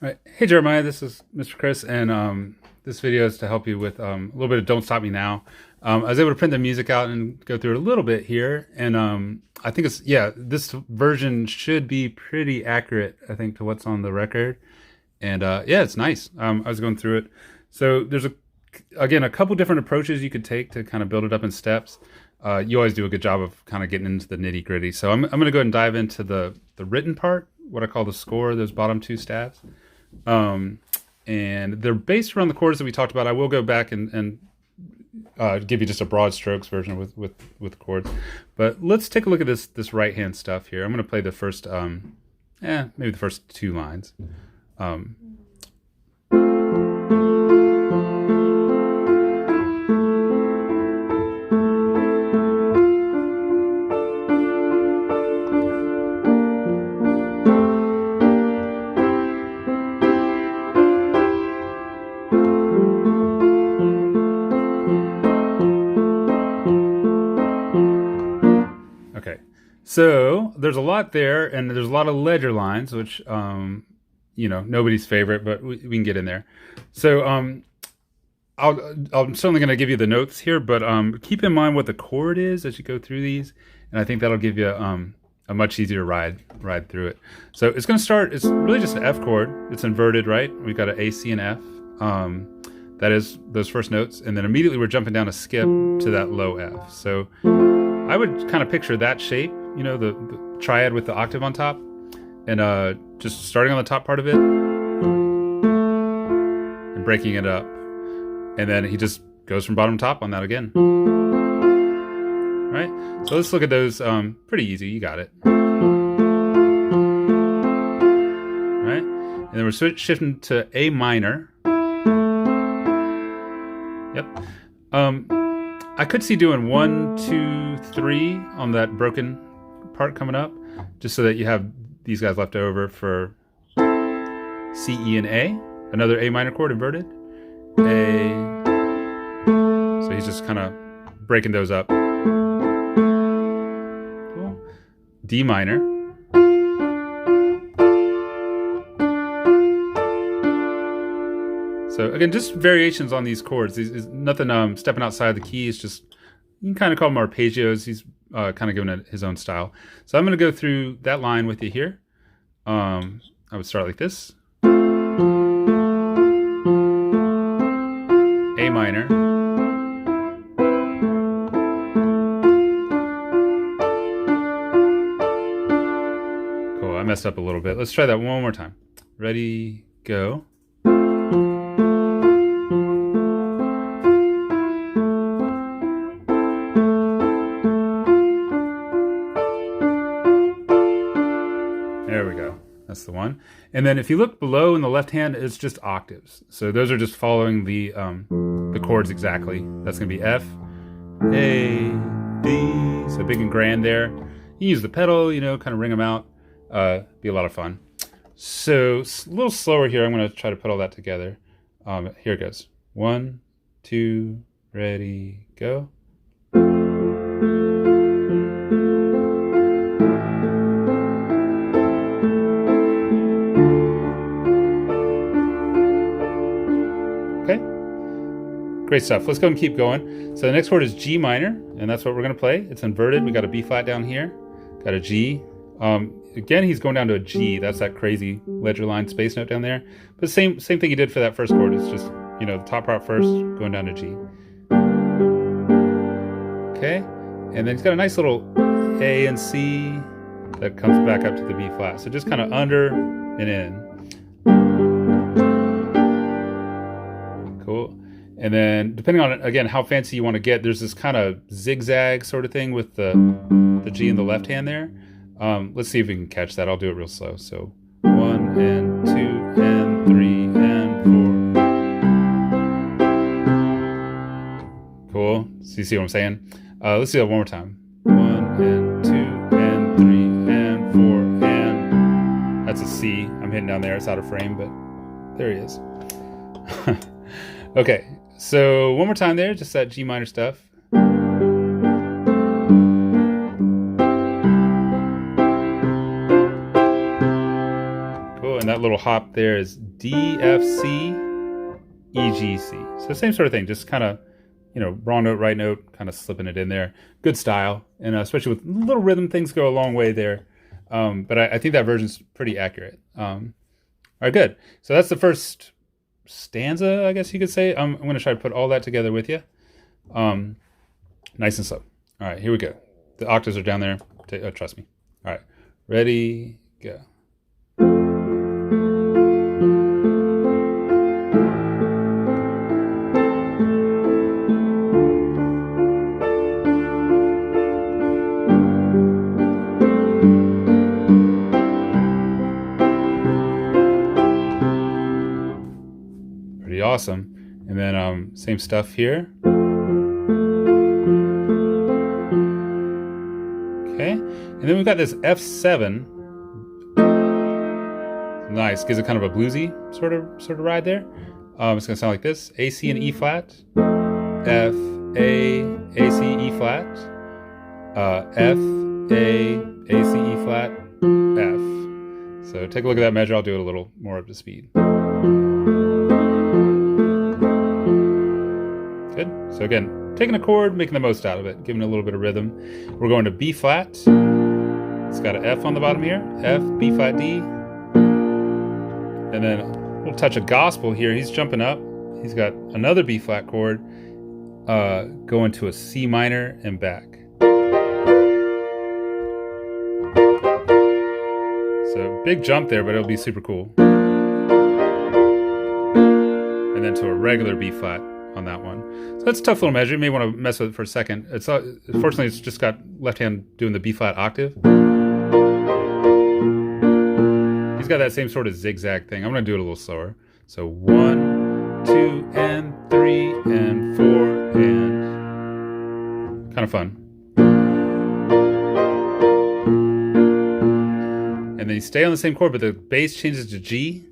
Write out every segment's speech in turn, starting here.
All right. Hey, Jeremiah, this is Mr. Chris, and this video is to help you with a little bit of Don't Stop Me Now. I was able to print the music out and go through it a little bit here, and I think yeah, this version should be pretty accurate, I think, to what's on the record. And yeah, it's nice. I was going through it. So there's, again, a couple different approaches you could take to kind of build it up in steps. You always do a good job of kind of getting into the nitty gritty. So I'm going to go ahead and dive into the written part, what I call the score, those bottom two stabs. And they're based around the chords that we talked about. I will go back and give you just a broad strokes version with chords. But let's take a look at this right hand stuff here. I'm going to play the first, maybe the first two lines. Okay, so there's a lot there, and there's a lot of ledger lines, which nobody's favorite, but we can get in there. So I'm certainly going to give you the notes here, but keep in mind what the chord is as you go through these, and I think that'll give you a much easier ride through it. So it's going to start. It's really just an F chord. It's inverted, right? We've got an A, C, and F. That is those first notes, and then immediately we're jumping down a skip to that low F. So I would kind of picture that shape, the triad with the octave on top, and just starting on the top part of it and breaking it up. And then he just goes from bottom to top on that again. Right? So let's look at those. Pretty easy. You got it. Right? And then we're shifting to A minor. Yep. I could see doing 1, 2, 3 on that broken part coming up, just so that you have these guys left over for C, E, and A. Another A minor chord inverted. A. So he's just kind of breaking those up. Cool. D minor. So again, just variations on these chords. There's nothing stepping outside the key. It's just, you can kind of call them arpeggios. He's kind of giving it his own style. So I'm going to go through that line with you here. I would start like this. A minor. Cool, I messed up a little bit. Let's try that one more time. Ready, go. There we go. That's the one. And then if you look below in the left hand, it's just octaves. So those are just following the chords exactly. That's going to be F, A, D. So big and grand there. You use the pedal, kind of ring them out. Be a lot of fun. So a little slower here. I'm going to try to put all that together. Here it goes. 1, 2, ready, go. Great stuff. Let's go and keep going. So the next chord is G minor, and that's what we're going to play. It's inverted. We got a B flat down here, got a G. Again, he's going down to a G. That's that crazy ledger line space note down there. But same thing he did for that first chord. It's just, the top part first, going down to G. Okay, and then he's got a nice little A and C that comes back up to the B flat. So just kind of under and in. Cool. And then, depending on, again, how fancy you want to get, there's this kind of zigzag sort of thing with the G in the left hand there. Let's see if we can catch that. I'll do it real slow. So 1 and 2 and 3 and 4. Cool. So you see what I'm saying? Let's do that one more time. 1 and 2 and 3 and 4 and... That's a C. I'm hitting down there. It's out of frame, but there he is. Okay. So one more time there, just that G minor stuff. Cool, and that little little hop there is D, F, C, E, G, C. So same sort of thing, just kind of, you know, wrong note, right note, kind of slipping it in there. Good style, and especially with little rhythm things go a long way there. But I think that version's pretty accurate. All right, good. So that's the first stanza, I guess you could say. I'm going to try to put all that together with you. Nice and slow. All right, here we go. The octaves are down there. Trust me. All right, ready, go. Pretty awesome. And then same stuff here. Okay, and then we've got this F7. Nice, gives it kind of a bluesy sort of ride there. It's gonna sound like this: A, C, and E flat, F, A, A, C, E flat, F, A, A, C, E flat, F. So take a look at that measure. I'll do it a little more up to speed. Good. So again, taking a chord, making the most out of it, giving it a little bit of rhythm. We're going to B flat. It's got an F on the bottom here. F, B flat, D. And then a little touch of gospel here. He's jumping up. He's got another B flat chord going to a C minor and back. So big jump there, but it'll be super cool. And then to a regular B flat on that one. So that's a tough little measure. You may want to mess with it for a second. Fortunately, it's just got left hand doing the B flat octave. He's got that same sort of zigzag thing. I'm going to do it a little slower. So 1, 2, and 3, and 4, and kind of fun. And then you stay on the same chord, but the bass changes to G.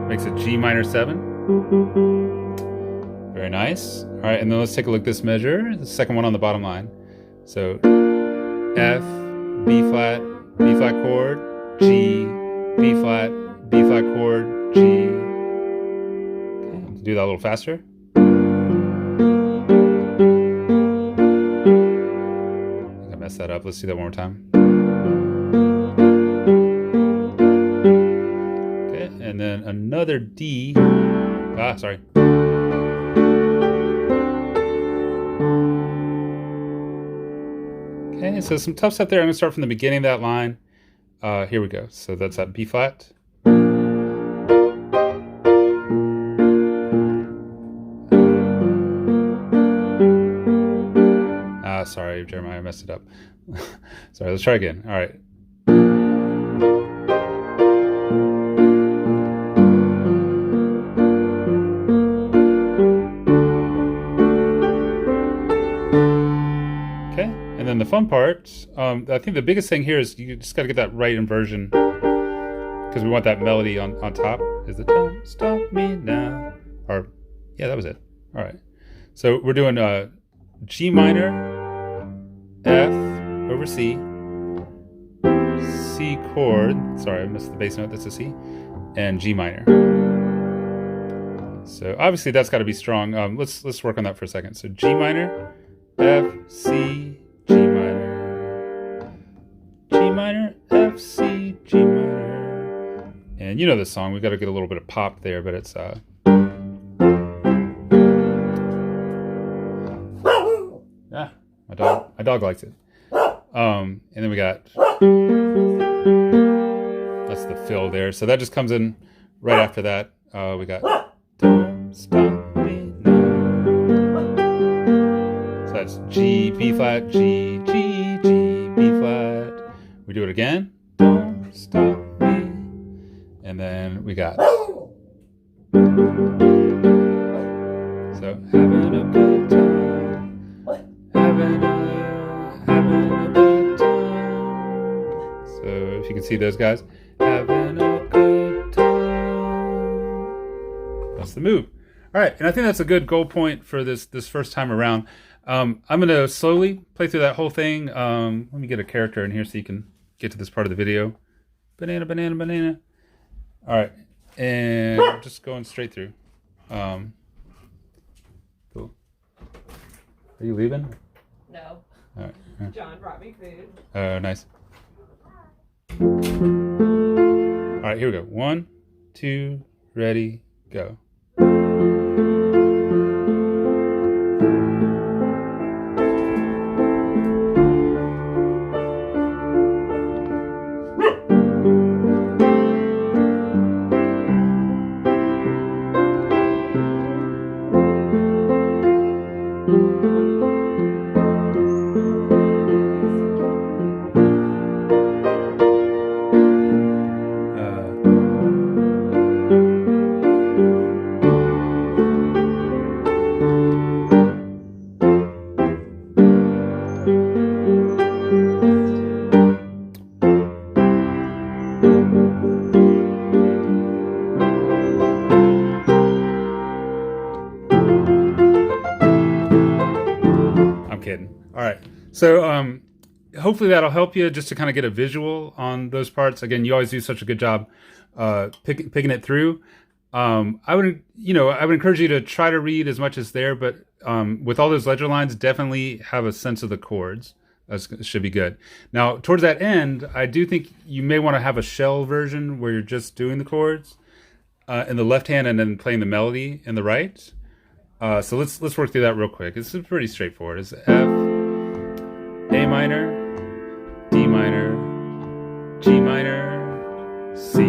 Makes it G minor 7. Very nice. All right, and then let's take a look at this measure, the second one on the bottom line. So F, B flat chord, G, B flat chord, G. Okay, let's do that a little faster. I think I messed that up. Let's do that one more time. Okay, and then another D. Sorry. Okay, so some tough stuff there. I'm going to start from the beginning of that line. Here we go. So that's that B flat. Sorry, Jeremiah, I messed it up. Sorry, let's try again. All right. And then the fun part, I think the biggest thing here is you just got to get that right inversion because we want that melody on top. Is it "Don't Stop Me Now"? Or, yeah, that was it. All right. So we're doing G minor, F over C, C chord. Sorry, I missed the bass note. That's a C, and G minor. So obviously that's got to be strong. Let's work on that for a second. So G minor, F, C, G minor, G minor, F, C, G minor. And you know this song, we've got to get a little bit of pop there, but it's yeah, my dog likes it. And then we got, that's the fill there. So that just comes in right after that. We got "Don't Stop Me Now." So that's G, B flat, G, G, G, B flat. We do it again. "Don't stop me." And then we got, so having a good time, having a good time. So if you can see those guys, having a good time. That's the move. All right, and I think that's a good goal point for this first time around. I'm going to slowly play through that whole thing. Let me get a character in here so you can get to this part of the video. Banana, banana, banana. All right, and I'm just going straight through. Cool. Are you leaving? No. All right. John brought me food. Oh, nice. All right, here we go. 1, 2, ready, go. I'm kidding. All right. So hopefully that'll help you just to kind of get a visual on those parts. Again, you always do such a good job picking it through. I would encourage you to try to read as much as there, but with all those ledger lines, definitely have a sense of the chords. That should be good. Now, towards that end, I do think you may want to have a shell version where you're just doing the chords in the left hand and then playing the melody in the right. So let's work through that real quick. This is pretty straightforward. It's F, A minor, D minor, G minor, C,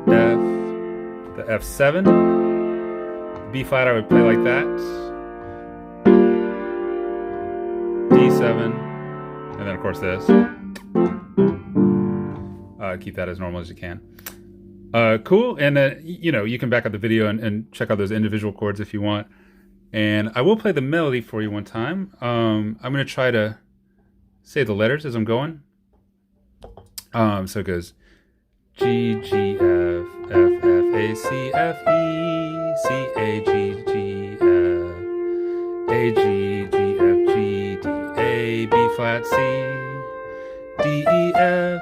F, the F7, B flat I would play like that, D7, and then of course this. Keep that as normal as you can. Cool, and you can back up the video and check out those individual chords if you want. And I will play the melody for you one time. I'm going to try to say the letters as I'm going. So it goes G, G, F, F, F, A, C, F, E, C, A, G, G, F, A, G, G, F, G, D, A, B flat, C, D, E, F.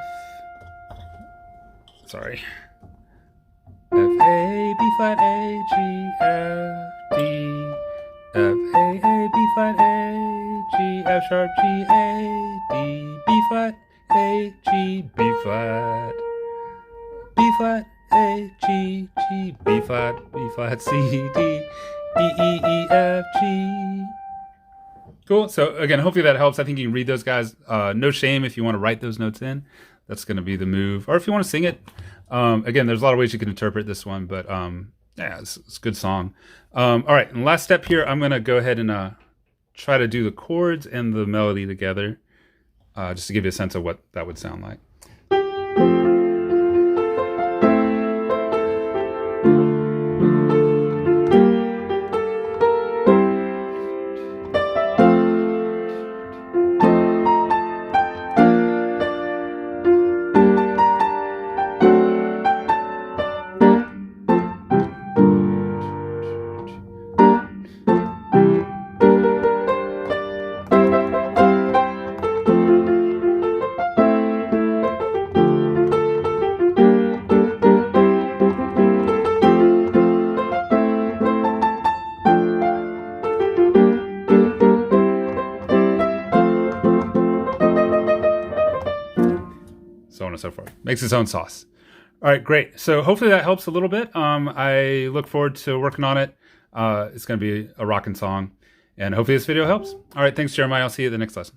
Sorry. F, A, B flat, A, G, F, D, F, A, B flat, A, G, F sharp, G, A, D, B flat, A, G, B flat, B flat, A, G, G, B flat, C, D, E, E, E, F, G. Cool. So again, hopefully that helps. I think you can read those guys. No shame if you want to write those notes in. That's going to be the move. Or if you want to sing it. Again, there's a lot of ways you can interpret this one, but yeah, it's a good song. All right, and last step here, I'm going to go ahead and try to do the chords and the melody together, just to give you a sense of what that would sound like. So on and so forth. Makes its own sauce. All right, great. So hopefully that helps a little bit. I look forward to working on it. It's going to be a rocking song. And hopefully this video helps. All right, thanks, Jeremiah. I'll see you at the next lesson.